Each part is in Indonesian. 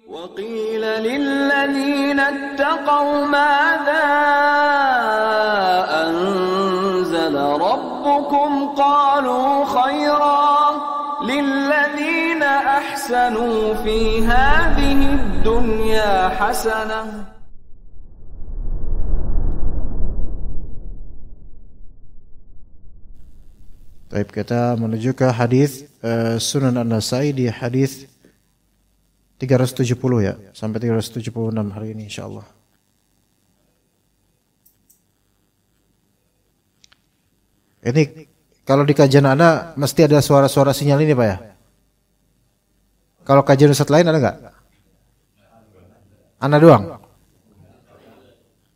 وقيل للذين اتقوا ماذا أنزل ربكم قالوا خيرا للذين أحسنوا في هذه الدنيا حسنة. Baik, kita menuju ke hadis Sunan An-Nasai di hadis 370 ya, sampai 376 hari ini insyaallah. Ini kalau di kajian Anda mesti ada suara-suara sinyal ini Pak ya? Kalau kajian Ustaz lain ada enggak? Anda doang?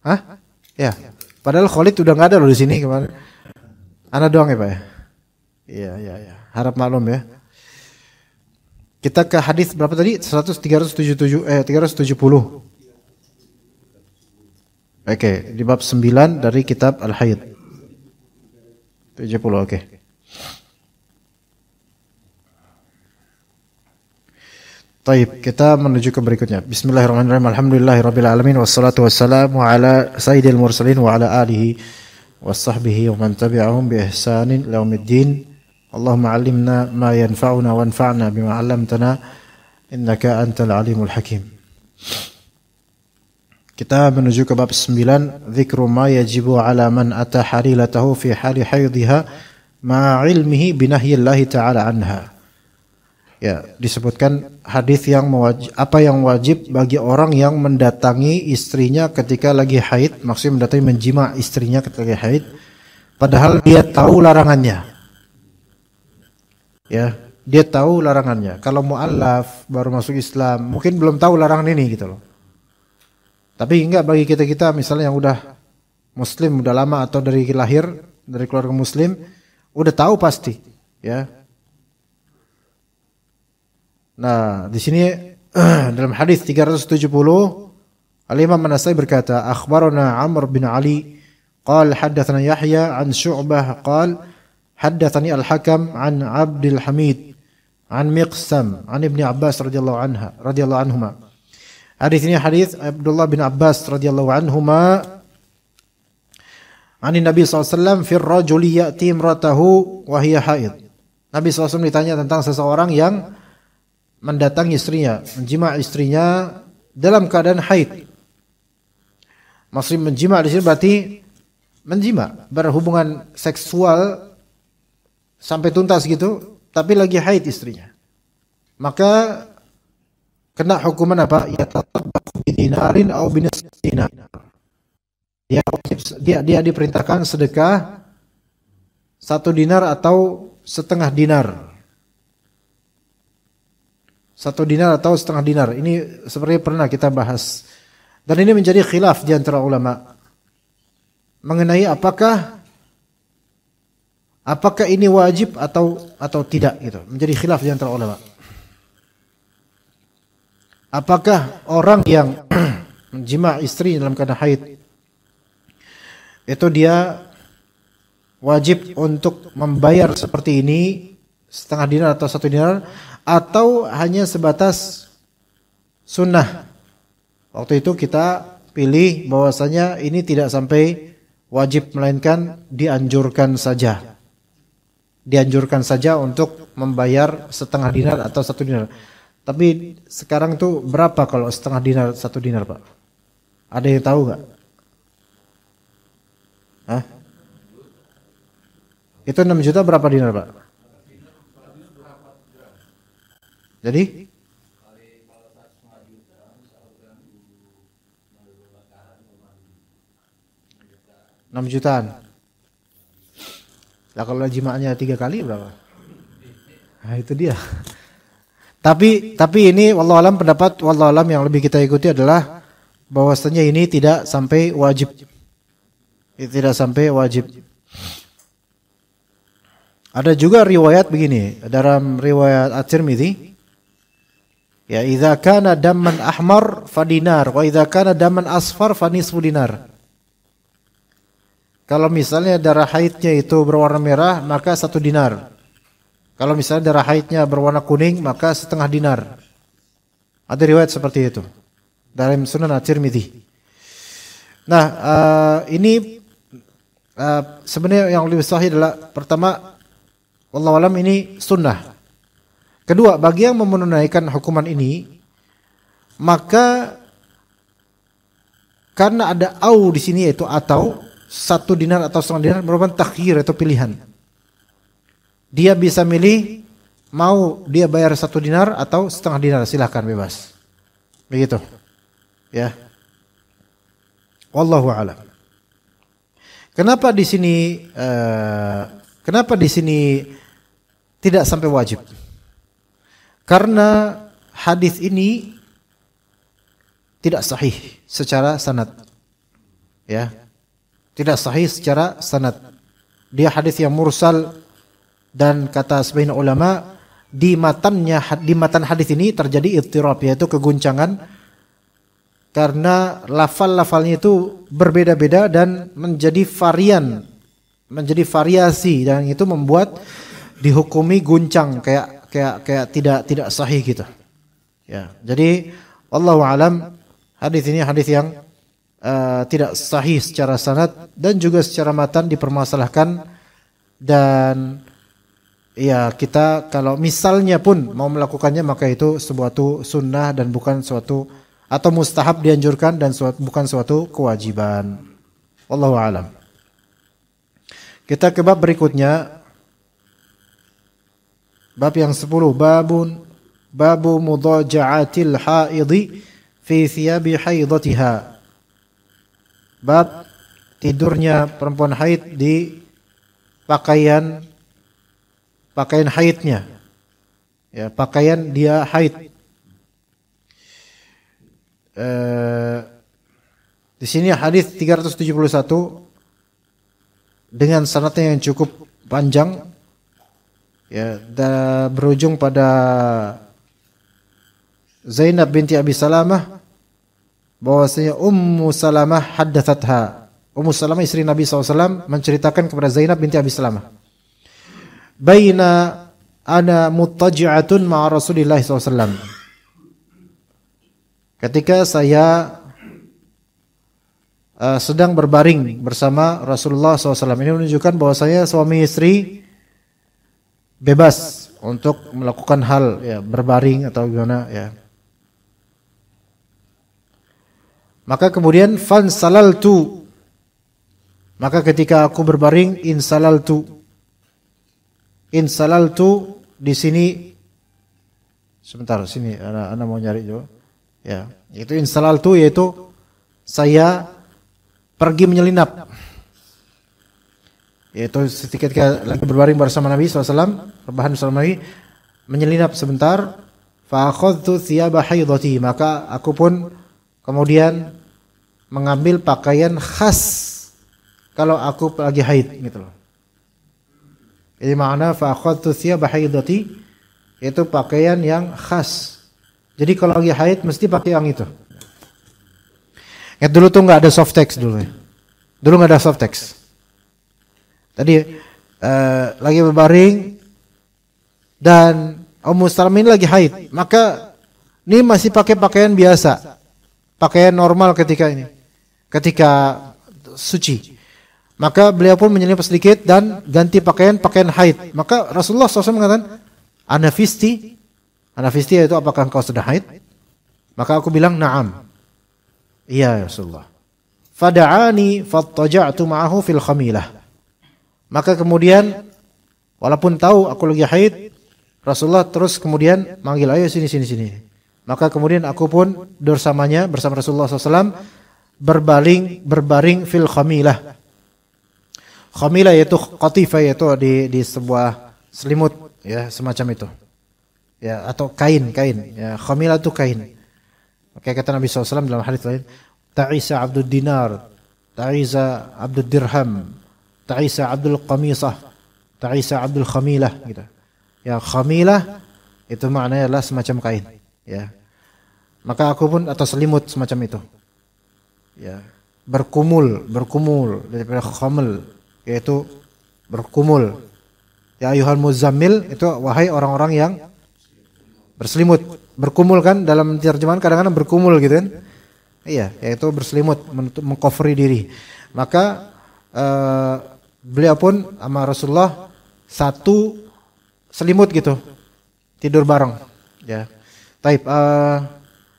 Hah? Ya. Padahal Khalid udah enggak ada loh di sini kemarin. Anda doang ya Pak ya? Iya. Harap maklum ya. Kita ke hadis berapa tadi? 370. Oke, di bab 9 dari kitab Al-Haid. 70, oke. Baik, kita menuju ke berikutnya. Bismillahirrahmanirrahim. Alhamdulillahirabbil alamin wassalatu wassalamu ala sayyidil mursalin wa ala alihi washabbihi wa man tabi'ahum bi ihsanin ila yaumiddin. Allahumma 'allimna ma yanfa'una wanfa'na bima 'allamtana innaka antal alimul hakim. Kita menuju ke bab 9, dzikru ma yajibu 'ala man ata halilatahu fi hali haidhiha ma 'ilmihi bi nahyillahi ta'ala anha. Ya, disebutkan hadis yang apa yang wajib bagi orang yang mendatangi istrinya ketika lagi haid, maksudnya mendatangi menjima istrinya ketika lagi haid padahal dia tahu larangannya. Ya, dia tahu larangannya. Kalau mu'allaf baru masuk Islam, mungkin belum tahu larangan ini gitu loh. Tapi enggak bagi kita misalnya yang udah muslim udah lama atau dari lahir dari keluarga muslim, udah tahu pasti, ya. Nah, di sini dalam hadis 370 Al-Imam An-Nasai berkata, akhbarana Amr bin Ali qala haddatsana Yahya an Syu'bah qala haddatsani Al-Hakam an Abdul Hamid an Miqsam an Ibnu Abbas radhiyallahu anhuma. Hadis ini hadis Abdullah bin Abbas radhiyallahu anhuma an Nabi sallallahu alaihi wasallam fi ar-rajuli ya'ti imratahu wa hiya haid. Nabi sallallahu alaihi wasallam ditanya tentang seseorang yang mendatangi istrinya, menjima istrinya dalam keadaan haid. Maksud menjima di sini berarti menjima, berhubungan seksual sampai tuntas gitu, tapi lagi haid istrinya. Maka kena hukuman apa? Ya tatabbu bidinarin atau binisfi dinar. Dia diperintahkan sedekah 1 dinar atau setengah dinar. 1 dinar atau setengah dinar. Ini seperti pernah kita bahas. Dan ini menjadi khilaf di antara ulama mengenai apakah ini wajib atau tidak gitu. Menjadi khilaf di antara ulama. Apakah orang yang menjima istri dalam keadaan haid itu dia wajib untuk membayar seperti ini setengah dinar atau 1 dinar, atau hanya sebatas sunnah? Waktu itu kita pilih bahwasanya ini tidak sampai wajib, melainkan dianjurkan saja. Dianjurkan saja untuk membayar setengah dinar atau 1 dinar. Tapi sekarang tuh berapa kalau setengah dinar 1 dinar, Pak? Ada yang tahu nggak? Hah? Itu 6 juta berapa dinar, Pak? Jadi? 6 jutaan. Lah kalau jimaanya 3 kali berapa? Nah, itu dia. Tapi ini wallahu alam, pendapat wallahu alam yang lebih kita ikuti adalah bahwasanya ini tidak sampai wajib. Tidak sampai wajib. Ada juga riwayat begini, dalam riwayat At-Tirmidzi, ya idza kana damman ahmar fa dinar wa idza kana damman asfar fa nisfu dinar. Kalau misalnya darah haidnya itu berwarna merah, maka 1 dinar. Kalau misalnya darah haidnya berwarna kuning, maka setengah dinar. Ada riwayat seperti itu dalam Sunan At-Tirmidzi. Nah, ini sebenarnya yang lebih sahih adalah pertama, wallahu alam, ini sunnah. Kedua, bagi yang menunaikan hukuman ini, maka karena ada au di sini, yaitu atau 1 dinar atau 1,5 dinar merupakan takhir atau pilihan. Dia bisa milih mau dia bayar 1 dinar atau 1,5 dinar, silahkan bebas. Begitu. Ya. Wallahu a'lam. Kenapa di sini tidak sampai wajib? Karena hadis ini tidak sahih secara sanad. Ya. Tidak sahih secara sanad. Dia hadis yang mursal, dan kata sebagian ulama di matan hadis ini terjadi ittirab, yaitu keguncangan, karena lafal-lafalnya itu berbeda-beda dan menjadi variasi, dan itu membuat dihukumi guncang, kayak tidak sahih gitu. Ya, jadi wallahu alam, hadis ini hadis yang tidak sahih secara sanad dan juga secara matan dipermasalahkan. Dan ya, kita kalau misalnya pun mau melakukannya, maka itu suatu sunnah dan bukan suatu, atau mustahab dianjurkan dan bukan suatu kewajiban. Wallahu alam. Kita ke bab berikutnya. Bab yang 10, babu mudaja'atil haidhi fi thiyabi haidatiha. Bab tidurnya perempuan haid di pakaian haidnya. Ya, pakaian dia haid. Di sini hadis 371 dengan sanadnya yang cukup panjang. Ya, berujung pada Zainab binti Abi Salamah, bahwasanya Ummu Salamah haddathatha. Ummu Salamah istri Nabi SAW menceritakan kepada Zainab binti Abi Salamah, baina ana muttaji'atun ma'a Rasulillah SAW. Ketika saya sedang berbaring bersama Rasulullah SAW. Ini menunjukkan bahwasanya suami istri bebas untuk melakukan hal, ya, berbaring atau gimana, ya. Maka kemudian fansalaltu, maka ketika aku berbaring, insalaltu di sini, sebentar, sini ana mau nyari juga, ya, itu insalaltu, yaitu saya pergi menyelinap, yaitu ketika lagi berbaring bersama Nabi SAW, rebahan bersama Nabi, menyelinap sebentar. Fa akhadtu thiyaba haidati, maka aku pun kemudian mengambil pakaian khas kalau aku lagi haid, gitu loh. Jadi makna fa akhadtu thiyaba haidati, itu pakaian yang khas. Jadi kalau lagi haid mesti pakai yang itu. Dulu tuh nggak ada soft text dulu ya. Dulu nggak ada soft text. Tadi lagi berbaring dan Ummu Salamah ini lagi haid, maka ini masih pakai pakaian biasa, pakaian normal ketika suci. Maka beliau pun menyelinap sedikit dan ganti pakaian haid. Maka Rasulullah SAW mengatakan, Anafisti itu apakah engkau sudah haid? Maka aku bilang na'am. Iya ya Rasulullah. Fada'ani fattaja'tu ma'ahu fil khamilah. Maka kemudian walaupun tahu aku lagi haid, Rasulullah terus kemudian manggil, ayo sini. Maka kemudian aku pun bersama Rasulullah SAW berbaring fil khamilah. Khamilah yaitu qatifah, yaitu di sebuah selimut, ya, semacam itu. Ya, atau kain. Ya, khamilah itu kain. Maka kata Nabi SAW dalam hadis lain, ta'isa abdud dinar, ta'isa abdud dirham, ta'isa abdul qamisah, ta'isa abdul khamilah, gitu. Ya, khamilah itu maknanya adalah semacam kain, ya. Maka aku pun atau selimut semacam itu. Ya, berkumul daripada khamil, yaitu berkumul. Ya ayuhal muzammil, itu wahai orang-orang yang berselimut. berkumul kan, dalam terjemahan kadang-kadang berkumul gitu kan. Iya, yaitu berselimut menutup mengcoveri diri. Maka beliau pun sama Rasulullah satu selimut gitu. Tidur bareng, ya. Taib,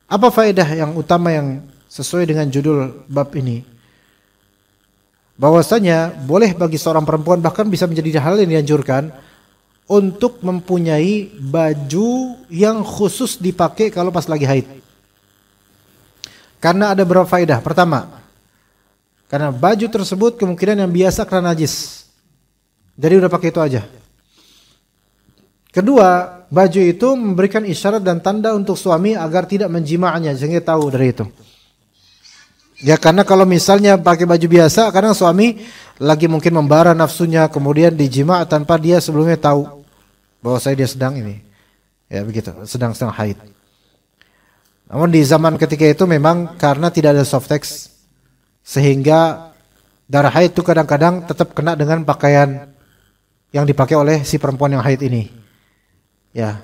apa faedah yang utama yang sesuai dengan judul bab ini? Bahwasanya boleh bagi seorang perempuan, bahkan bisa menjadi hal yang dianjurkan, untuk mempunyai baju yang khusus dipakai kalau pas lagi haid. Karena ada beberapa faedah. Pertama, karena baju tersebut kemungkinan yang biasa kena najis. Jadi udah pakai itu aja. Kedua, baju itu memberikan isyarat dan tanda untuk suami agar tidak menjima'nya, sehingga tahu dari itu. Ya, karena kalau misalnya pakai baju biasa, kadang suami lagi mungkin membara nafsunya, kemudian dijima' tanpa dia sebelumnya tahu bahwa dia sedang ini. Ya begitu, sedang haid. Namun di zaman ketika itu memang karena tidak ada softex, sehingga darah haid itu kadang-kadang tetap kena dengan pakaian yang dipakai oleh si perempuan yang haid ini. Ya.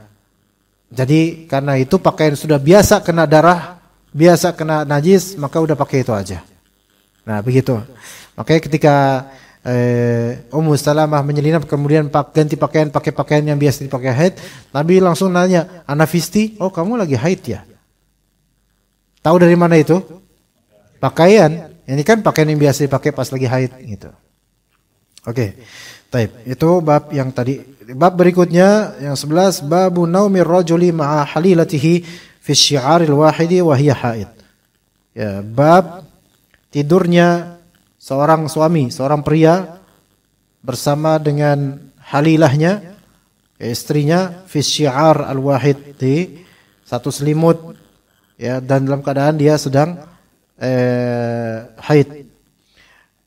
Jadi karena itu pakaian sudah biasa kena darah, biasa kena najis, maka udah pakai itu aja. Nah begitu. Makanya ketika Ummu Salamah menyelinap kemudian ganti pakaian, pakai pakaian yang biasa dipakai haid, Nabi langsung nanya, Anafisti, oh kamu lagi haid ya? Tahu dari mana itu? Pakaian. Ini kan pakaian yang biasa dipakai pas lagi haid gitu. Oke. Taib. Itu bab yang tadi. Bab berikutnya yang 11, babu naumir rajuli ma'a halilatihi fi syi'aril wahidi wa hiya haid. Ya, bab tidurnya seorang suami, seorang pria bersama dengan halilahnya, istrinya, fi syi'ar al-wahid, di satu selimut, ya, dan dalam keadaan dia sedang haid.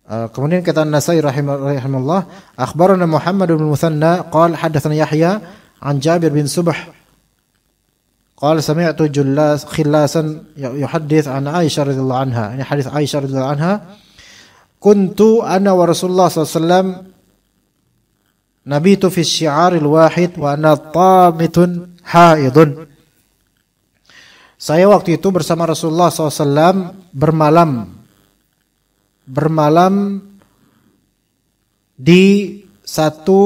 Kemudian kata An-Nasai rahimahullah, akhbarana Muhammad bin Muthanna qala hadatsana Yahya an Jabir bin Subh qala sami'tu Khillasan yuhaddits an Aisyah radhiyallahu anha. Ini hadis Aisyah radhiyallahu anha, kuntu ana wa Rasulullah sallallahu alaihi wasallam nabitu fi syi'aril wahid wa ana tamitun haidun. Saya waktu itu bersama Rasulullah SAW bermalam di satu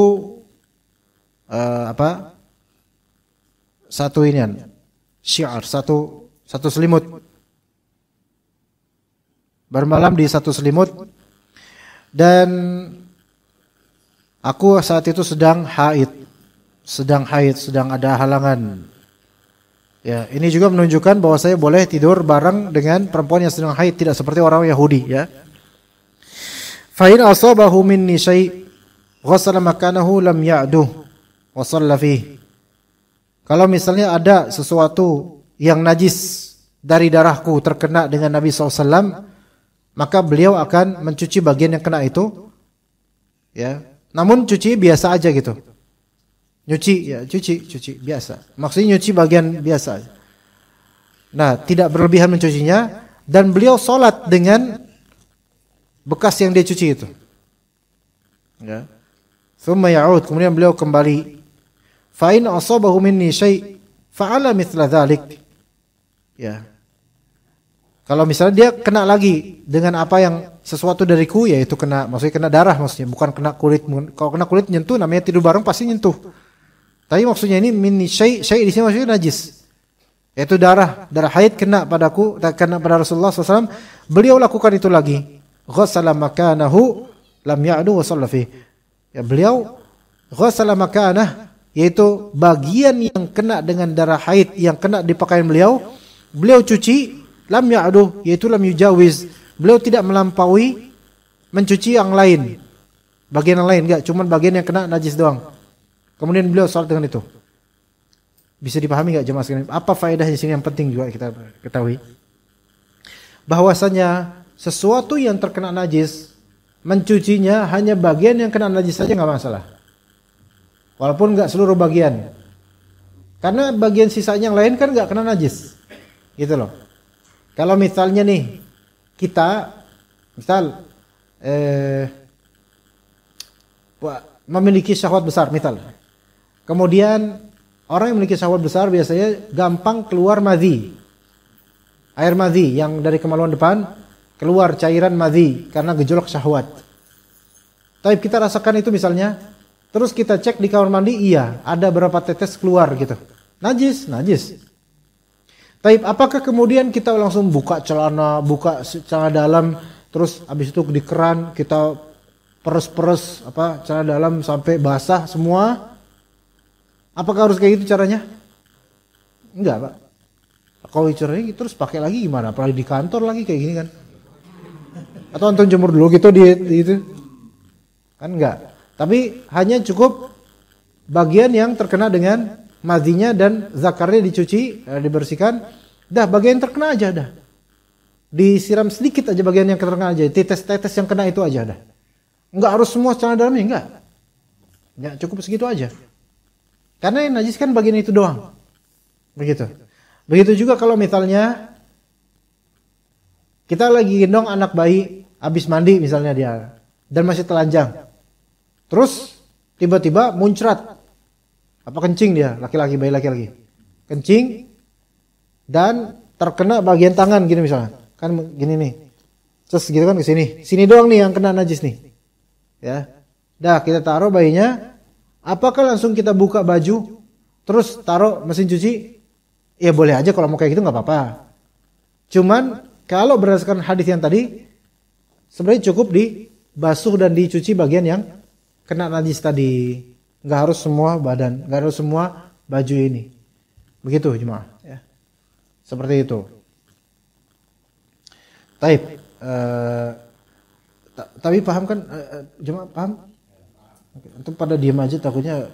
satu inian syiar, satu selimut, bermalam di satu selimut, dan aku saat itu sedang haid, sedang ada halangan. Ya, ini juga menunjukkan bahwa saya boleh tidur bareng dengan perempuan yang sedang haid, tidak seperti orang Yahudi, ya. Fa in asabahu minni syai' ghassala makanahu lam ya'duh wa shalla fihi. Kalau misalnya ada sesuatu yang najis dari darahku terkena dengan Nabi SAW, maka beliau akan mencuci bagian yang kena itu, ya. Namun cuci biasa aja gitu. Cuci biasa. Maksudnya nyuci bagian biasa. Nah, tidak berlebihan mencucinya, dan beliau sholat dengan bekas yang dia cuci itu. Ya. Thumma ya'ud, kemudian beliau kembali. Fa in asabahu minni syai' fa'ala mithla dzalik. Ya. Kalau misalnya dia kena lagi dengan apa yang sesuatu dariku, yaitu maksudnya kena darah, maksudnya bukan kena kulit. Kalau kena kulit nyentuh, namanya tidur bareng pasti nyentuh. Tapi maksudnya ini minni syai' di sini maksudnya najis. Yaitu darah haid kena pada Rasulullah SAW, beliau lakukan itu lagi. Ghassala makanahu lam ya'du wa shalla fihi. Ya, beliau ghassala makanah, yaitu bagian yang kena dengan darah haid yang kena di pakaian beliau cuci, lam ya'du, yaitu lam yujawiz. Beliau tidak melampaui mencuci yang lain. Bagian yang lain enggak, cuma bagian yang kena najis doang. Kemudian beliau salat dengan itu. Bisa dipahami enggak jemaah sekalian? Apa faedahnya di sini yang penting juga kita ketahui? Bahwasanya sesuatu yang terkena najis, mencucinya hanya bagian yang kena najis saja enggak masalah. Walaupun enggak seluruh bagian. Karena bagian sisanya yang lain kan enggak kena najis. Gitu loh. Kalau misalnya nih kita memiliki syahwat besar misal. Kemudian orang yang memiliki syahwat besar biasanya gampang keluar madhi. Air madhi yang dari kemaluan depan keluar cairan madhi karena gejolak syahwat. Tapi kita rasakan itu misalnya, terus kita cek di kamar mandi, iya, ada berapa tetes keluar gitu. Najis. Tapi apakah kemudian kita langsung buka celana dalam, terus habis itu di keran kita peres celana dalam sampai basah semua? Apakah harus kayak gitu caranya? Enggak, Pak. Kalau caranya terus pakai lagi gimana? Apalagi di kantor lagi kayak gini kan? Atau antum jemur dulu gitu di itu? Kan enggak. Tapi hanya cukup bagian yang terkena dengan madhinya dan zakarnya dicuci, dibersihkan. Dah bagian yang terkena aja dah. Disiram sedikit aja bagian yang terkena aja. Tetes-tetes yang kena itu aja dah. Enggak harus semua celana dalamnya, enggak. Ya cukup segitu aja. Karena yang najis kan bagian itu doang. Begitu. Begitu juga kalau misalnya kita lagi gendong anak bayi habis mandi misalnya dia dan masih telanjang. Terus tiba-tiba muncrat. Apa kencing dia, laki-laki, bayi laki-laki. Kencing dan terkena bagian tangan gini misalnya. Kan gini nih. Terus gitu kan ke sini. Sini doang nih yang kena najis nih. Ya. Dah kita taruh bayinya. Apakah langsung kita buka baju terus taruh mesin cuci? Ya boleh aja kalau mau kayak gitu nggak apa-apa. Cuman kalau berdasarkan hadis yang tadi sebenarnya cukup dibasuh dan dicuci bagian yang kena najis tadi. Nggak harus semua badan, nggak harus semua baju ini. Begitu jemaah. Ya. Seperti itu. Taib. Tapi paham kan jemaah paham? Untuk pada diam aja takutnya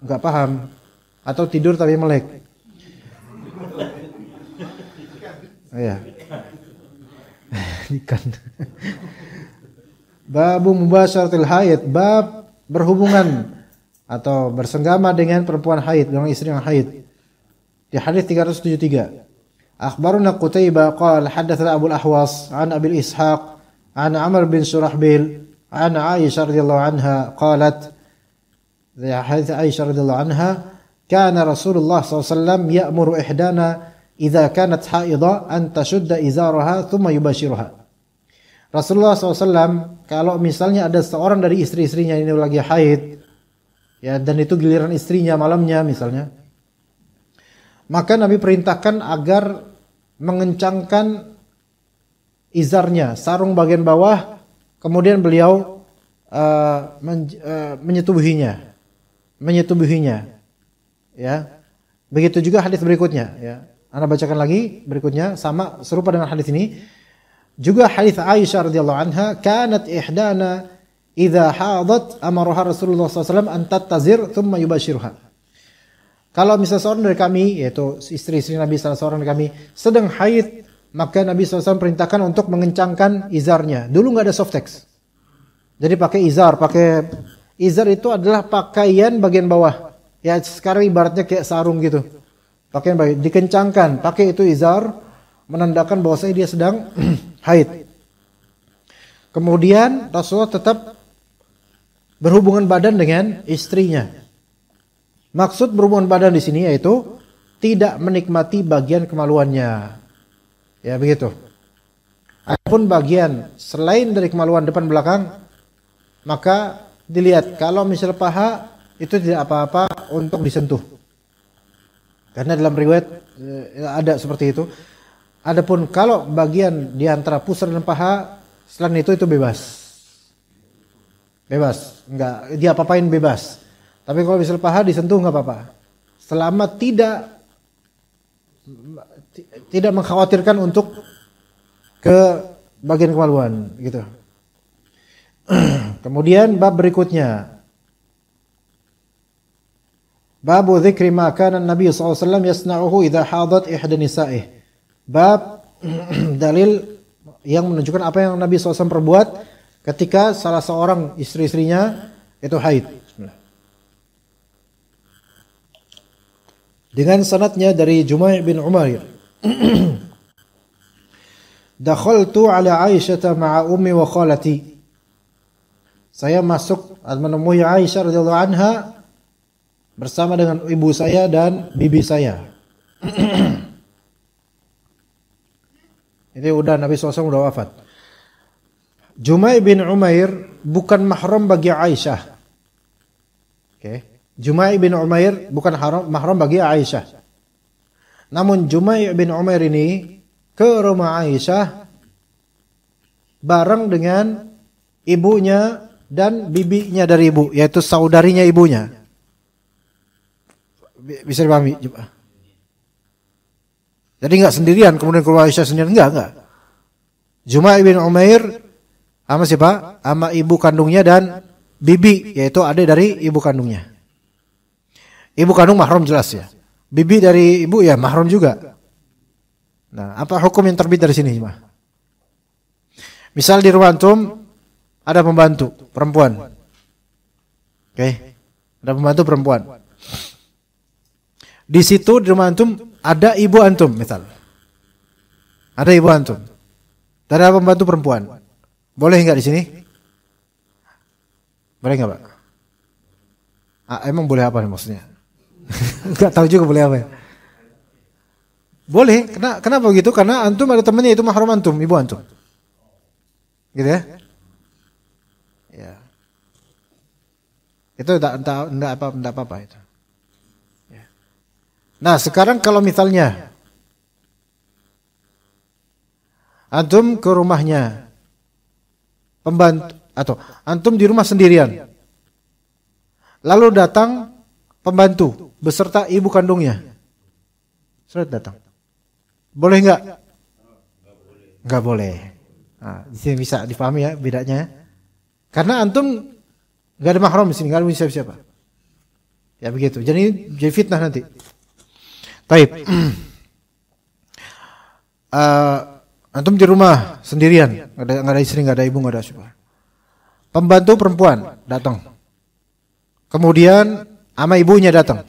nggak paham atau tidur tapi melek. Iya. Ikan. Babu mubasyaratil haid, bab berhubungan atau bersenggama dengan perempuan haid, dengan istri yang haid. Di hadis 373. Akhbaruna Qutaibah qala hadatsana Abu al-Ahwas an Abi Ishaq an Amr bin Surahbil an Aisyah radhiyallahu anha qalat. Di hadis Aisyah radhiyallahu anha, kana Rasulullah sallallahu alaihi wasallam ya'muru ihdana idza kanat haidha an tashudda izaraha thumma yubashiruha. Rasulullah SAW kalau misalnya ada seorang dari istri-istrinya ini lagi haid, ya dan itu giliran istrinya malamnya misalnya, maka Nabi perintahkan agar mengencangkan izarnya, sarung bagian bawah, kemudian beliau menyetubuhinya, ya. Begitu juga hadis berikutnya, ya. Anda bacakan lagi berikutnya sama serupa dengan hadis ini. Juga hadis Aisyah radhiyallahu anha, kanat ihdana idza hadat amaraha Rasulullah SAW an tattazir thumma yubashirha. Kalau misalnya seorang dari kami, yaitu istri-istri Nabi salah seorang dari kami sedang haid, maka Nabi SAW perintahkan untuk mengencangkan izarnya. Dulu nggak ada softex, jadi pakai izar. Izar itu adalah pakaian bagian bawah. Ya sekarang ibaratnya kayak sarung gitu. Pakaian baik dikencangkan, pakai itu izar, menandakan bahwasanya dia sedang haid. Kemudian Rasulullah tetap berhubungan badan dengan istrinya. Maksud berhubungan badan di sini yaitu tidak menikmati bagian kemaluannya. Ya begitu. Adapun bagian selain dari kemaluan depan belakang, maka dilihat kalau misal paha itu tidak apa-apa untuk disentuh. Karena dalam riwayat ada seperti itu. Adapun kalau bagian di antara pusar dan paha, selain itu bebas. Bebas, enggak dia apa-apain bebas. Tapi kalau misal paha disentuh enggak apa-apa. Selama tidak mengkhawatirkan untuk ke bagian kemaluan gitu. Kemudian bab berikutnya. Babu dzikri ma kana Nabi sallallahu alaihi wasallam yasna'uhu idza hadat ihda nisa'ih. Bab dalil yang menunjukkan apa yang Nabi SAW perbuat ketika salah seorang istri-istrinya itu haid. Dengan sanadnya dari Jumai' bin Umair. Dakhaltu ala Aisyah ma'a ummi wa khalati. Saya masuk menemui Aisyah radhiyallahu anha bersama dengan ibu saya dan bibi saya. Ini udah Nabi SAW udah wafat. Jumai bin Umair bukan mahram bagi Aisyah. Oke. Jumai bin Umair bukan mahram bagi Aisyah. Namun Jumai bin Umair ini ke rumah Aisyah bareng dengan ibunya dan bibinya dari ibu, yaitu saudarinya ibunya. Bisa dipahami? Jadi enggak sendirian kemudian keluar Aisyah sendirian, enggak. Jumai bin Umair sama siapa? Sama ibu kandungnya dan bibi, yaitu adik dari ibu kandungnya. Ibu kandung mahram jelas ya. Bibi dari ibu ya mahram juga. Nah, apa hukum yang terbit dari sini, Jemaah? Misal di rumah antum ada pembantu perempuan. Oke. Ada pembantu perempuan. Di situ di rumah antum ada ibu antum, misal. Ada ibu antum. Dan ada pembantu perempuan. Boleh enggak di sini? Boleh enggak, Pak? Emang boleh apa nih maksudnya? Enggak tahu juga boleh apa ya. Boleh, kenapa begitu? Karena antum ada temannya itu mahram antum, ibu antum. Gitu ya? Ya. Itu enggak apa-apa itu. Ya. Nah, sekarang kalau misalnya antum ke rumahnya pembantu atau antum di rumah sendirian. Lalu datang pembantu beserta ibu kandungnya. Sudah datang. Boleh enggak? Enggak boleh. Nah, di sini bisa dipahami ya bedanya. Karena antum enggak ada mahram di sini, enggak ada siapa-siapa. Ya begitu. Jadi fitnah nanti. Baik. Antum di rumah sendirian, enggak ada istri, enggak ada ibu, enggak ada siapa. Pembantu perempuan datang. Kemudian ama ibunya datang.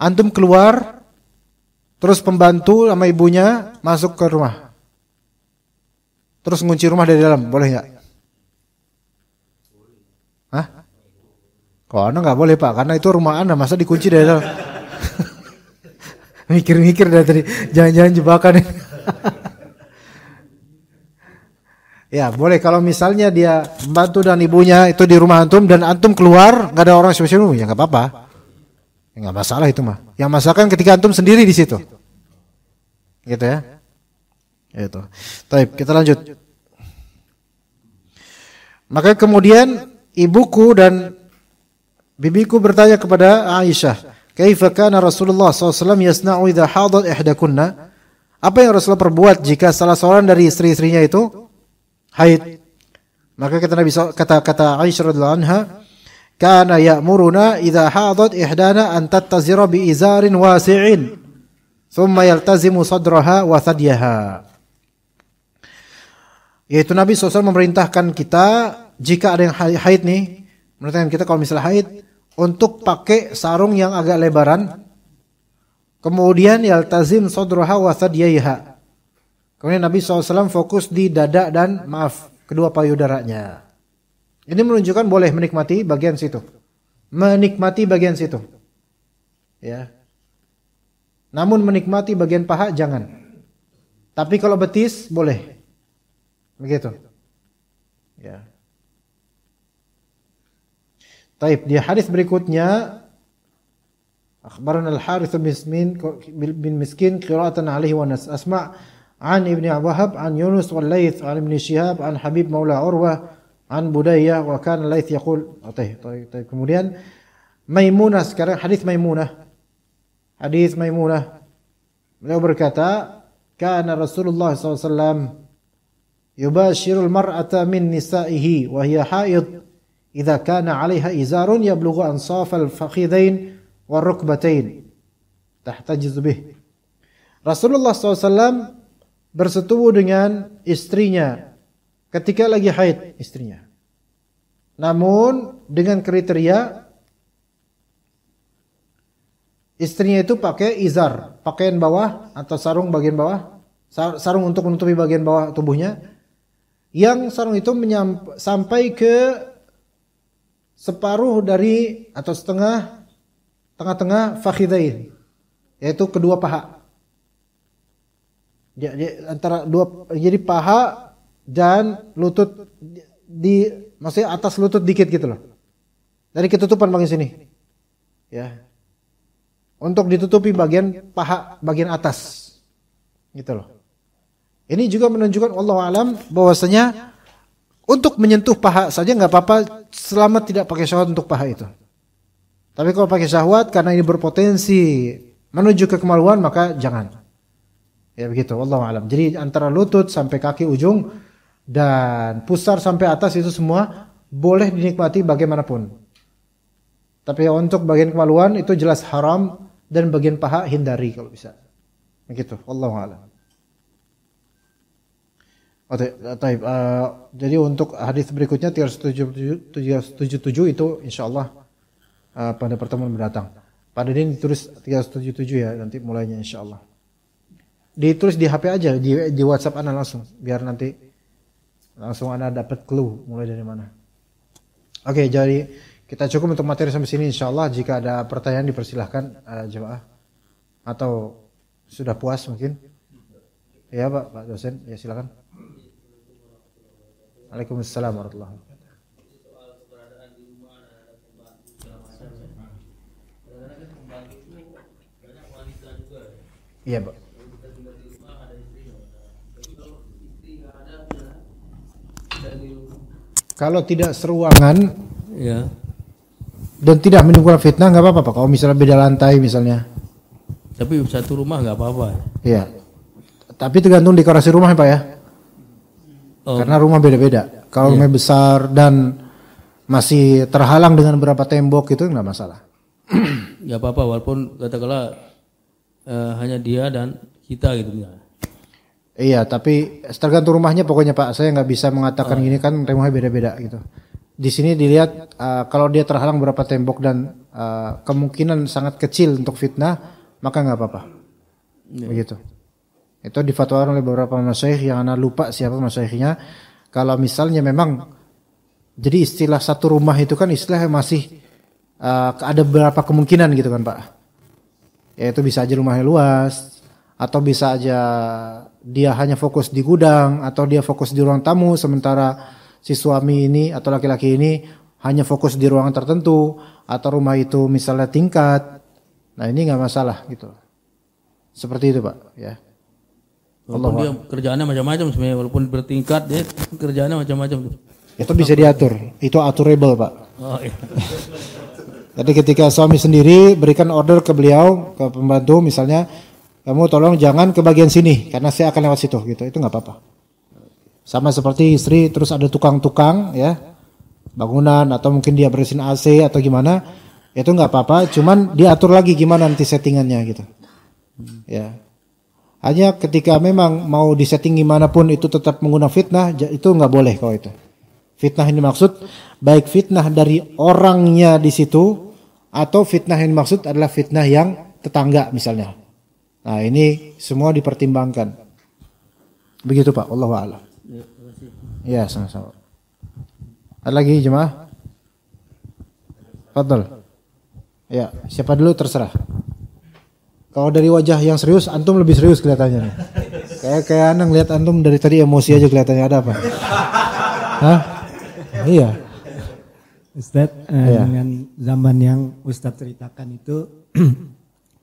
Antum keluar, terus pembantu sama ibunya masuk ke rumah. Terus ngunci rumah dari dalam, boleh enggak? Hah? Kok Anda enggak boleh, Pak? Karena itu rumah Anda, masa dikunci dari dalam? Mikir-mikir dari tadi, jangan-jangan jebakan. Ya, boleh kalau misalnya dia pembantu dan ibunya itu di rumah antum dan antum keluar, enggak ada orang siapa-siapa, ya enggak apa-apa. Enggak masalah itu mah. Yang masalah kan ketika antum sendiri di situ. Gitu ya. Itu. Baik, kita lanjut. Maka kemudian ibuku dan bibiku bertanya kepada Aisyah, "Kaifa kana Rasulullah SAW yasna'u idza hadat ihdakunna?" Apa yang Rasulullah perbuat jika salah seorang dari istri-istrinya itu haid? Maka kata Aisyah radhiyallahu anha, "Kana ya'muruna idza hadat ihdana an tattazira bi izarin wasi'in, thumma yaltazimu sadraha wa thadyaha." Yaitu Nabi SAW memerintahkan kita jika ada yang haid nih, memerintahkan kita kalau misalnya haid untuk pakai sarung yang agak lebaran, kemudian yaltazim sadraha wa thadyaha. Kemudian Nabi SAW fokus di dada dan kedua payudaranya. Ini menunjukkan boleh menikmati bagian situ. Menikmati bagian situ. Ya. Namun menikmati bagian paha jangan. Tapi kalau betis boleh. Begitu. Ya. Taib, di hadis berikutnya akhbarana al-Harits bin Miskin qira'atan alaihi wa nas asma' an Ibnu Wahab an Yunus wal Laits an Ibnu Syihab an Habib Maula Urwah an Budayyah wa kana Laits yaqul. Kemudian Maimunah, sekarang hadis Maimunah. Hadis Maimunah. Beliau berkata, kana Rasulullah SAW yubashirul mar'ata min nisa'ihi wa hiya haid idza kana 'alaiha izarun yablughu ansafal fakhidain war rukbatain tahtajiz bih. Rasulullah SAW bersetubuh dengan istrinya ketika lagi haid istrinya. Namun dengan kriteria istrinya itu pakai izar, pakaian bawah atau sarung bagian bawah, sarung untuk menutupi bagian bawah tubuhnya, yang sarung itu sampai ke separuh dari atau setengah tengah-tengah fakhidain, yaitu kedua paha. Dia antara dua, jadi paha dan lutut maksudnya atas lutut dikit gitu loh. Dari ketutupan bagian sini. Ya. Untuk ditutupi bagian paha bagian atas. Gitu loh. Ini juga menunjukkan wallahu alam bahwasanya untuk menyentuh paha saja enggak apa-apa selama tidak pakai syahwat untuk paha itu. Tapi kalau pakai syahwat karena ini berpotensi menuju ke kemaluan maka jangan. Ya begitu, wallahu alam. Jadi antara lutut sampai kaki ujung dan pusar sampai atas itu semua boleh dinikmati bagaimanapun. Tapi untuk bagian kemaluan itu jelas haram dan bagian paha hindari kalau bisa. Begitu, wallahu alam. Jadi untuk hadis berikutnya 377 itu insyaallah pada pertemuan mendatang. Pada ini ditulis 377 ya nanti mulainya insyaallah. Ditulis di HP aja di WhatsApp Anda langsung biar nanti langsung Anda dapat clue mulai dari mana. Oke, jadi kita cukup untuk materi sampai sini insyaallah. Jika ada pertanyaan dipersilahkan jemaah atau sudah puas mungkin. Ya Pak dosen, ya silakan. Waalaikumsalam warahmatullahi wabarakatuh. Iya, Pak. Kalau tidak seruangan, ya, dan tidak menimbulkan fitnah nggak apa-apa Pak. Kalau misalnya beda lantai misalnya. Tapi satu rumah nggak apa-apa. Iya. Tapi tergantung dekorasi rumah Pak ya. Oh. Karena rumah beda-beda. Kalau rumah besar dan masih terhalang dengan beberapa tembok itu nggak masalah. Nggak apa-apa walaupun katakanlah hanya dia dan kita gitu ya. Iya, tapi tergantung rumahnya pokoknya Pak. Saya nggak bisa mengatakan gini kan rumahnya beda-beda gitu. Di sini dilihat kalau dia terhalang beberapa tembok dan kemungkinan sangat kecil untuk fitnah, maka nggak apa-apa. Begitu. Itu difatwakan oleh beberapa masyayikh yang ana lupa siapa masyayikhnya. Kalau misalnya memang jadi istilah satu rumah itu kan istilah yang masih ada beberapa kemungkinan gitu kan Pak. Yaitu bisa aja rumahnya luas atau bisa aja dia hanya fokus di gudang atau dia fokus di ruang tamu sementara si suami ini atau laki-laki ini hanya fokus di ruangan tertentu atau rumah itu misalnya tingkat. Nah, ini enggak masalah gitu. Seperti itu Pak, ya. Walaupun dia kerjaannya macam-macam sebenarnya, walaupun bertingkat dia kerjaannya macam-macam. Itu bisa diatur, itu aturable Pak. Oh, iya. Jadi ketika suami sendiri berikan order ke beliau, ke pembantu misalnya, kamu tolong jangan ke bagian sini karena saya akan lewat situ gitu, itu nggak apa-apa. Sama seperti istri terus ada tukang-tukang ya, bangunan atau mungkin dia bersihin AC atau gimana, itu nggak apa-apa, cuman diatur lagi gimana nanti settingannya gitu. Ya. Hanya ketika memang mau disetting gimana pun itu tetap menggunakan fitnah, itu nggak boleh kalau itu. Fitnah ini maksud baik fitnah dari orangnya di situ atau fitnah yang dimaksud adalah fitnah yang tetangga misalnya. Nah, ini semua dipertimbangkan. Begitu Pak, wallahu a'lam. Ya, sama-sama. Ada lagi jemaah? Fadhal. Ya, siapa dulu terserah. Kalau dari wajah yang serius, antum lebih serius kelihatannya nih. Kayak anak lihat antum dari tadi emosi aja kelihatannya, ada apa? Hah? Iya. Ustaz, dengan zaman yang Ustaz ceritakan itu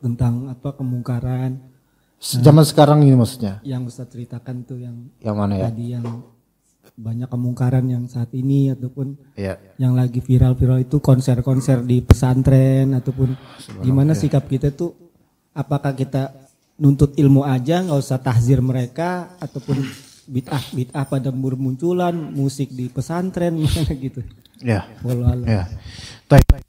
tentang apa kemungkaran. Zaman sekarang ini maksudnya? Yang Ustaz ceritakan tuh yang mana ya? Tadi yang banyak kemungkaran yang saat ini ataupun yang lagi viral-viral itu konser-konser di pesantren ataupun gimana sikap kita tuh, apakah kita nuntut ilmu aja nggak usah tahzir mereka ataupun bid'ah pada bermunculan musik di pesantren misalnya gitu. Ya. Wallahu a'lam. Ya. Baik.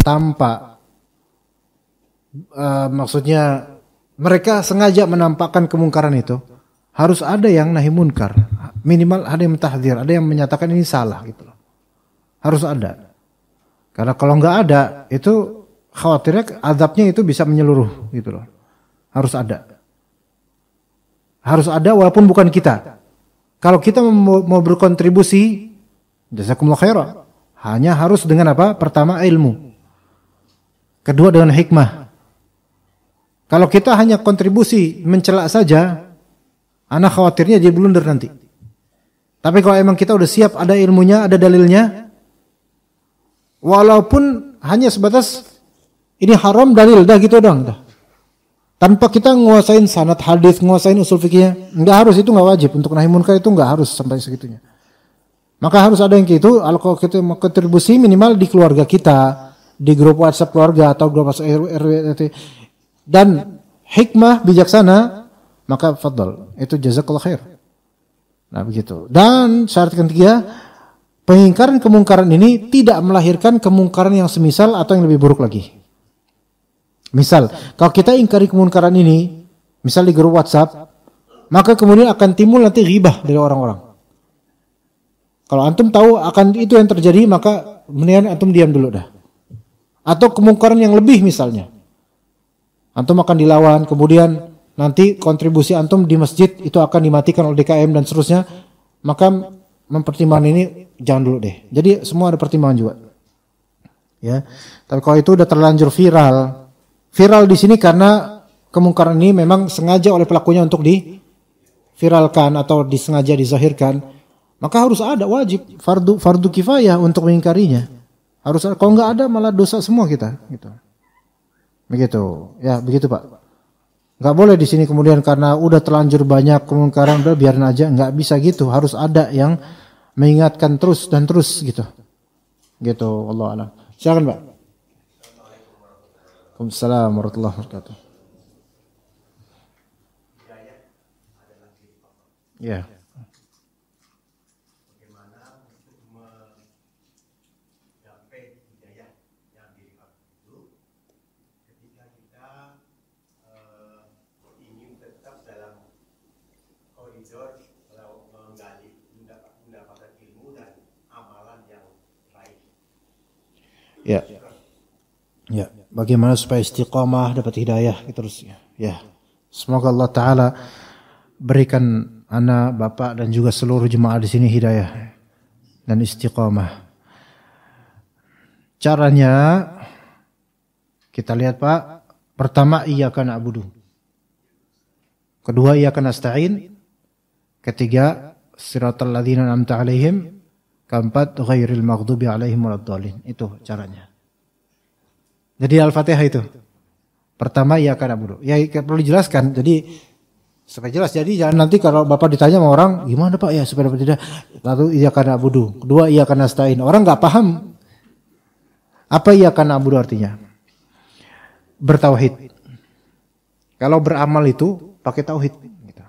Tampak maksudnya mereka sengaja menampakkan kemungkaran itu, harus ada yang nahi munkar, minimal ada yang mentahdzir, ada yang menyatakan ini salah gitu loh. Harus ada. Karena kalau nggak ada itu khawatirnya azabnya itu bisa menyeluruh gitu loh. Harus ada. Harus ada walaupun bukan kita. Kalau kita mau berkontribusi, jazakumullah khairan. Hanya harus dengan apa? Pertama ilmu. Kedua dengan hikmah. Kalau kita hanya kontribusi mencelak saja, anak khawatirnya jadi blunder nanti. Tapi kalau emang kita udah siap, ada ilmunya, ada dalilnya, walaupun hanya sebatas ini haram dalil, dah gitu dong. Dah. Tanpa kita nguasain sanad hadis, nguasain usul fikihnya, nggak harus, itu nggak wajib. Untuk nahi munkar itu nggak harus sampai segitunya. Maka harus ada yang gitu. Kalau kita mau kontribusi minimal di keluarga kita, di grup WhatsApp keluarga atau grup WhatsApp RW, dan hikmah bijaksana, maka fadl. Itu jazakallahu khair. Nah begitu. Dan syarat ketiga, pengingkaran kemungkaran ini tidak melahirkan kemungkaran yang semisal atau yang lebih buruk lagi. Misal, kalau kita ingkari kemungkaran ini, misal di grup WhatsApp, maka kemudian akan timbul nanti ghibah dari orang-orang. Kalau antum tahu akan itu yang terjadi, maka mendingan antum diam dulu dah. Atau kemungkaran yang lebih misalnya. Antum akan dilawan, kemudian nanti kontribusi antum di masjid itu akan dimatikan oleh DKM dan seterusnya. Maka mempertimbangkan ini jangan dulu deh. Jadi semua ada pertimbangan juga. Ya. Tapi kalau itu udah terlanjur viral di sini karena kemungkaran ini memang sengaja oleh pelakunya untuk diviralkan atau disengaja dizahirkan. Maka harus ada, wajib, fardu kifayah untuk mengingkarinya. Harus ada, kalau nggak ada malah dosa semua kita. Gitu. Begitu, ya begitu Pak. Nggak boleh di sini kemudian karena udah terlanjur banyak kemungkaran, udah biarin aja, nggak bisa gitu. Harus ada yang mengingatkan terus dan terus gitu. Gitu, Allah a'lam. Silakan Pak. Waalaikumsalam warahmatullahi wabarakatuh. Ya. Ya. Ya, bagaimana supaya istiqamah dapat hidayah terus ya. Semoga Allah taala berikan anak, bapak dan juga seluruh jemaah di sini hidayah dan istiqamah. Caranya kita lihat Pak, pertama iyyaka na'budu. Kedua iyyaka nasta'in. Ketiga siratal ladzina an'amta 'alaihim. Keempat, ghairil maghdubi alaihim waladdallin. Itu caranya. Jadi Al-Fatihah itu. Pertama, iyyaka na'budu. Ya perlu dijelaskan. Jadi supaya jelas. Jadi jangan nanti kalau Bapak ditanya sama orang, gimana Pak ya supaya dapat hidayah? Lalu iyyaka na'budu. Kedua, iyyaka nasta'in. Orang enggak paham apa iyyaka na'budu artinya. Bertauhid. Kalau beramal itu pakai tauhid gitu.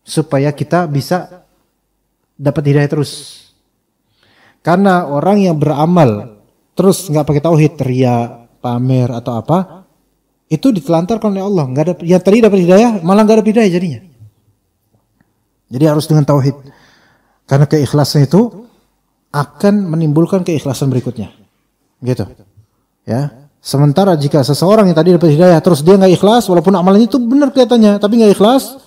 Supaya kita bisa dapat hidayah terus. Karena orang yang beramal terus nggak pakai tauhid, ria, pamer atau apa, itu ditelantarkan oleh Allah. Nggak ada, yang tadi dapat hidayah malah nggak ada hidayah jadinya. Jadi harus dengan tauhid. Karena keikhlasan itu akan menimbulkan keikhlasan berikutnya. Gitu. Ya. Sementara jika seseorang yang tadi dapat hidayah terus dia nggak ikhlas, walaupun amalannya itu benar kelihatannya, tapi nggak ikhlas,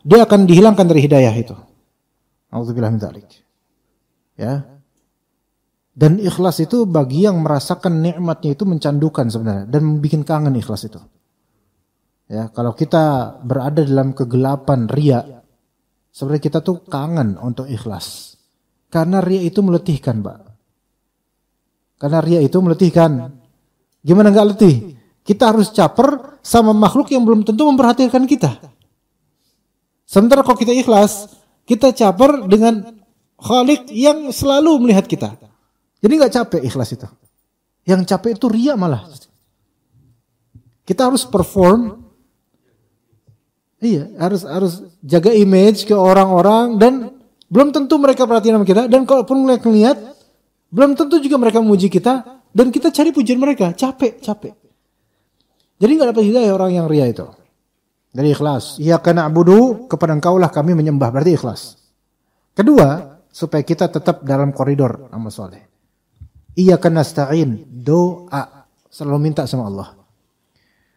dia akan dihilangkan dari hidayah itu. Auzubillahi min dzalik. Ya. Dan ikhlas itu bagi yang merasakan nikmatnya itu mencandukan sebenarnya dan membuat kangen ikhlas itu. Ya, kalau kita berada dalam kegelapan ria, sebenarnya kita tuh kangen untuk ikhlas. Karena ria itu meletihkan, Pak. Karena ria itu meletihkan. Gimana enggak letih? Kita harus caper sama makhluk yang belum tentu memperhatikan kita. Sementara kalau kita ikhlas, kita caper dengan Khalik yang selalu melihat kita. Jadi nggak capek ikhlas itu. Yang capek itu ria malah. Kita harus perform. Iya, harus jaga image ke orang-orang dan belum tentu mereka perhatian sama kita dan kalaupun mereka lihat belum tentu juga mereka memuji kita dan kita cari pujian mereka. Capek. Jadi nggak dapat hidayah orang yang ria itu. Dari ikhlas. Iyyaka na'budu, kepada Engkaulah kami menyembah, berarti ikhlas. Kedua, supaya kita tetap dalam koridor amal soleh. Iyyaka nasta'in, doa. Selalu minta sama Allah.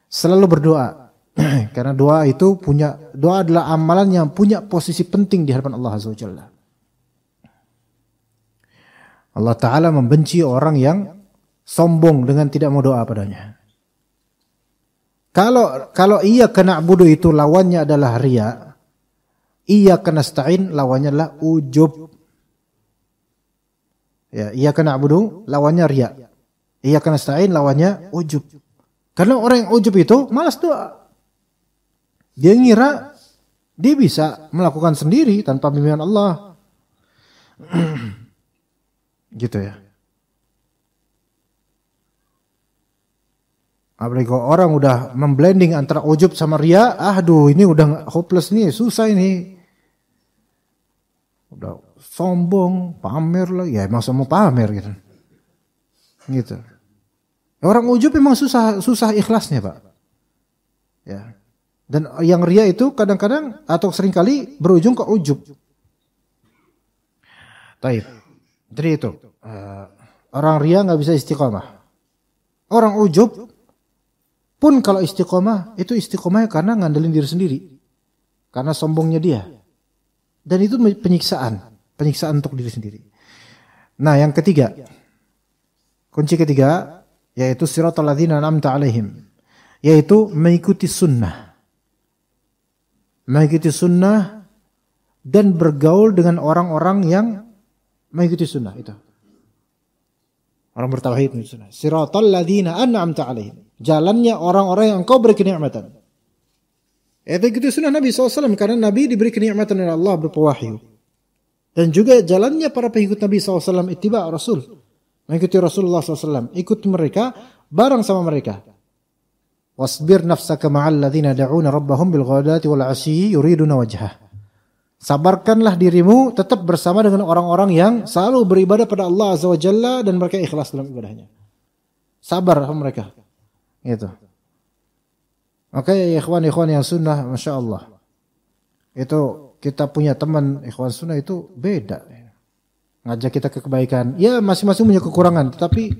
Selalu berdoa. Karena doa adalah amalan yang punya posisi penting di hadapan Allah Azza wa Jalla. Allah Ta'ala membenci orang yang sombong dengan tidak mau doa padanya. Kalau iyyaka na'budu itu lawannya adalah riya, iyyaka nasta'in lawannya adalah ujub. Ya, iyyaka na'budu lawannya riya, iyyaka nasta'in lawannya ujub. Karena orang yang ujub itu malas doa. Dia ngira dia bisa melakukan sendiri tanpa bimbingan Allah. Gitu ya. Apalagi kalau orang udah memblending antara ujub sama riya, ini udah hopeless nih, susah ini. Udah sombong, pamer lah, ya emang semua pamer gitu. Gitu. Orang ujub memang susah ikhlasnya, Pak. Ya. Dan yang riya itu kadang-kadang atau seringkali berujung ke ujub. Taib. Jadi itu orang riya nggak bisa istiqomah. Orang ujub pun kalau istiqomah itu istiqomahnya karena ngandelin diri sendiri, karena sombongnya dia. Dan itu penyiksaan untuk diri sendiri. Nah, yang ketiga, kunci ketiga yaitu siratal ladzina an'amta 'alaihim, yaitu mengikuti sunnah. Mengikuti sunnah dan bergaul dengan orang-orang yang mengikuti sunnah itu. Orang bertauhid mengikuti sunnah. Siratal ladzina an'amta 'alaihim. Jalannya orang-orang yang engkau beri kenikmatan. Itu ikuti sunnah Nabi SAW karena Nabi diberi kenikmatan oleh Allah berupa wahyu. Dan juga jalannya para pengikut Nabi SAW ittiba' Rasul. Mengikuti Rasulullah SAW. Ikut mereka, bareng sama mereka. Wasbir nafsaka ma'al ladzina da'una rabbahum bil ghadati wal 'ashyi yuriduna wajhah. Sabarkanlah dirimu tetap bersama dengan orang-orang yang selalu beribadah pada Allah Azza wa Jalla dan mereka ikhlas dalam ibadahnya. Sabar sama mereka. Gitu. Oke, ikhwan yang sunnah, Masya Allah. Itu kita punya teman ikhwan sunnah itu beda. Ngajak kita ke kebaikan. Ya masing-masing punya kekurangan, tetapi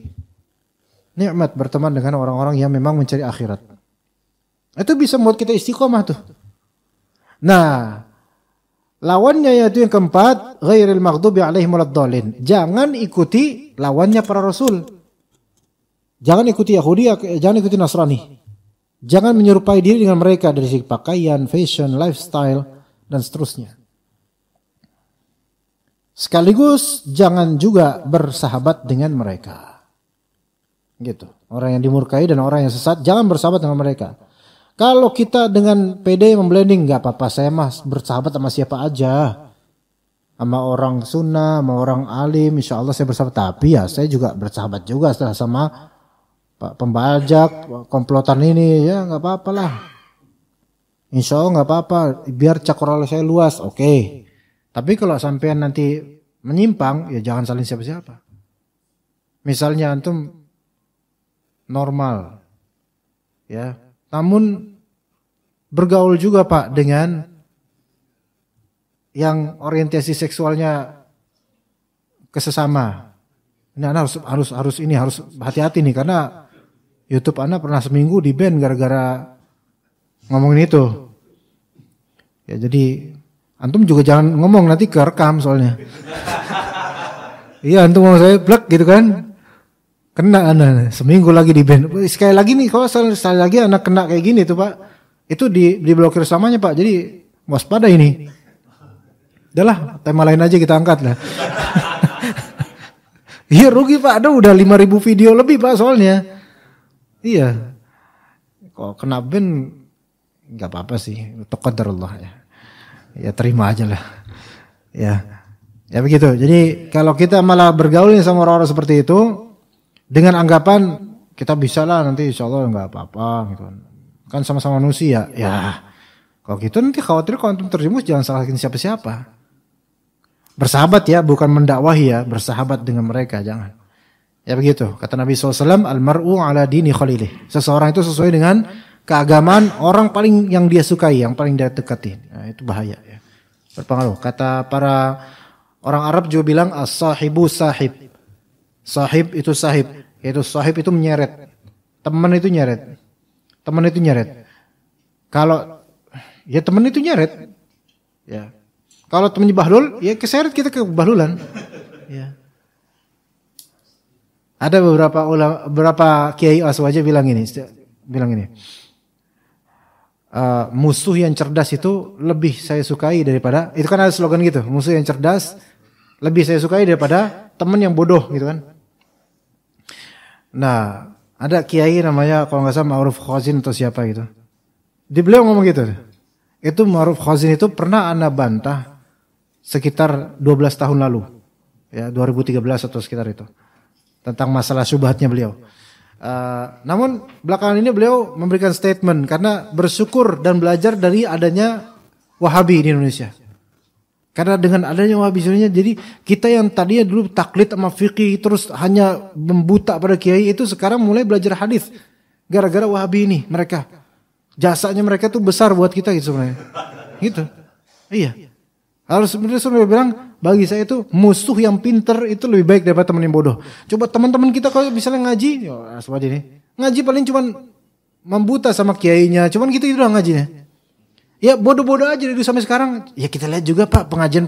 nikmat berteman dengan orang-orang yang memang mencari akhirat. Itu bisa membuat kita istiqomah tuh. Nah, lawannya yaitu yang keempat, ghairil maghdubi alaihim waladdallin. Jangan ikuti lawannya para rasul. Jangan ikuti Yahudi, jangan ikuti Nasrani. Jangan menyerupai diri dengan mereka dari segi pakaian, fashion, lifestyle, dan seterusnya. Sekaligus jangan juga bersahabat dengan mereka. Gitu. Orang yang dimurkai dan orang yang sesat, jangan bersahabat dengan mereka. Kalau kita dengan PD memblending, gak apa-apa, saya mah bersahabat sama siapa aja. Sama orang sunnah, sama orang alim, insya Allah saya bersahabat. Tapi ya saya juga bersahabat juga setelah sama Pak pembajak, komplotan ini, ya gak apa-apa lah. Insya Allah gak apa-apa, biar cakrawala saya luas, oke. Tapi kalau sampean nanti menyimpang, ya jangan saling siapa-siapa. Misalnya antum normal, ya, namun bergaul juga Pak dengan yang orientasi seksualnya kesesama. Ini anak harus hati-hati nih karena YouTube anak pernah seminggu di ban gara-gara ngomongin itu. Ya jadi antum juga jangan ngomong nanti kerekam soalnya. Iya antum mau saya blek gitu kan. Kena anak seminggu lagi di ban. Sekali lagi nih kalau sekali lagi anak kena kayak gini tuh Pak. Itu diblokir samanya Pak. Jadi waspada ini. Udahlah tema lain aja kita angkat lah. Iya rugi Pak. Ada udah 5.000 video lebih Pak soalnya. Iya. Kalau kena ban nggak apa-apa sih. Qadarullah ya. Ya terima aja lah. Ya. Ya begitu. Jadi kalau kita malah bergaul sama orang-orang seperti itu dengan anggapan kita bisa lah nanti insya Allah nggak apa-apa gitu kan sama-sama manusia. Ya. Kalau gitu nanti khawatir kalau antum terjerumus jangan salahin siapa-siapa. Bersahabat ya, bukan mendakwahi ya, bersahabat dengan mereka jangan. Ya begitu. Kata Nabi SAW, al-mar'u ala dini khalilih. Seseorang itu sesuai dengan keagamaan orang paling yang dia sukai, yang paling dia dekati. Nah, itu bahaya ya. Berpengaruh. Kata para orang Arab juga bilang as-sahibu sahib. Sahib itu sahib, yaitu sahib itu menyeret. Teman itu nyeret. Teman itu nyeret. Kalau ya temen itu nyeret, ya. Kalau temennya bahlul, ya keseret kita ke bahlulan. Ya. Ada beberapa kiai aswaja bilang ini. Musuh yang cerdas itu lebih saya sukai daripada, itu kan ada slogan gitu, musuh yang cerdas lebih saya sukai daripada teman yang bodoh gitu kan. Nah, ada kiai namanya kalau nggak salah Ma'ruf Khazin atau siapa gitu. Di beliau ngomong gitu. Itu Ma'ruf Khazin itu pernah ana bantah sekitar 12 tahun lalu. Ya, 2013 atau sekitar itu. Tentang masalah syubhatnya beliau. Namun belakangan ini beliau memberikan statement karena bersyukur dan belajar dari adanya Wahabi di Indonesia. Karena dengan adanya Wahabi sebenarnya, jadi kita yang tadinya dulu taklid sama fikih terus hanya membuta pada kiai itu sekarang mulai belajar hadis. Gara-gara Wahabi ini mereka. Jasanya mereka tuh besar buat kita gitu sebenarnya. Gitu. Iya. Harus sebenarnya sudah bilang bagi saya itu musuh yang pinter itu lebih baik daripada teman yang bodoh. Coba teman-teman kita kalau misalnya ngaji, ngaji paling cuman membuta sama kiainya, cuman gitu doang ngajinya. Ya bodoh-bodoh aja dari dulu sampai sekarang. Ya kita lihat juga Pak pengajian.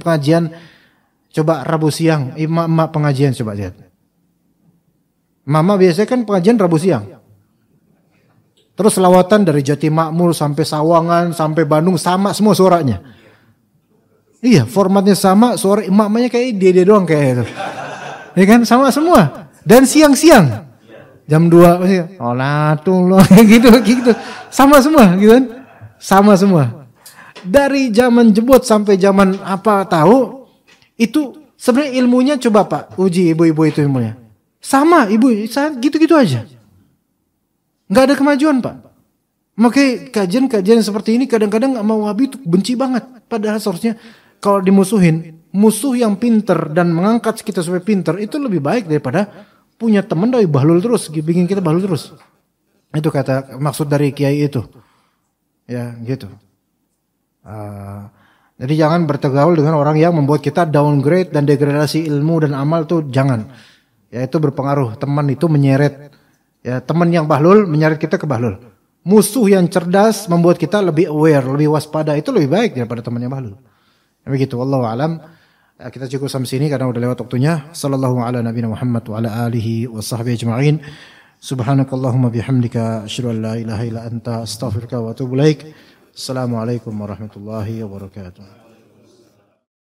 Coba Rabu siang, emak-emak pengajian coba lihat. Mama biasanya kan pengajian Rabu siang. Terus selawatan dari Jati Makmur sampai Sawangan sampai Bandung sama semua suaranya. Iya, formatnya sama, suara emak-emaknya kayak dia doang kayak itu. Ya kan, sama semua. Dan siang-siang. Jam 2 Olatullah gitu. Sama semua gitu kan. Sama semua. Dari zaman jebot sampai zaman apa tahu, itu sebenarnya ilmunya coba Pak, uji ibu-ibu itu ilmunya. Sama, ibu, gitu-gitu aja. Enggak ada kemajuan, Pak. Makanya kajian-kajian seperti ini kadang-kadang sama Wahabi itu benci banget. Padahal seharusnya kalau dimusuhin, musuh yang pinter dan mengangkat kita supaya pinter itu lebih baik daripada punya teman dari bahlul terus, bikin kita bahlul terus. Itu kata maksud dari kiai itu. Ya, gitu. Jadi jangan bertegaul dengan orang yang membuat kita downgrade dan degradasi ilmu dan amal tuh jangan. Ya itu berpengaruh. Teman itu menyeret. Ya teman yang bahlul menyeret kita ke bahlul. Musuh yang cerdas membuat kita lebih aware, lebih waspada. Itu lebih baik daripada teman yang bahlul. Begitu, wallahu alam. Kita cukup sampai sini karena udah lewat waktunya. Sallallahu ala nabiyina Muhammad wa ala alihi wa sahbihi ajma'in. Subhanakallahumma bihamdika asyhadu an la ilaha illa anta astaghfiruka wa atubu ilaik. Assalamualaikum warahmatullahi wabarakatuh.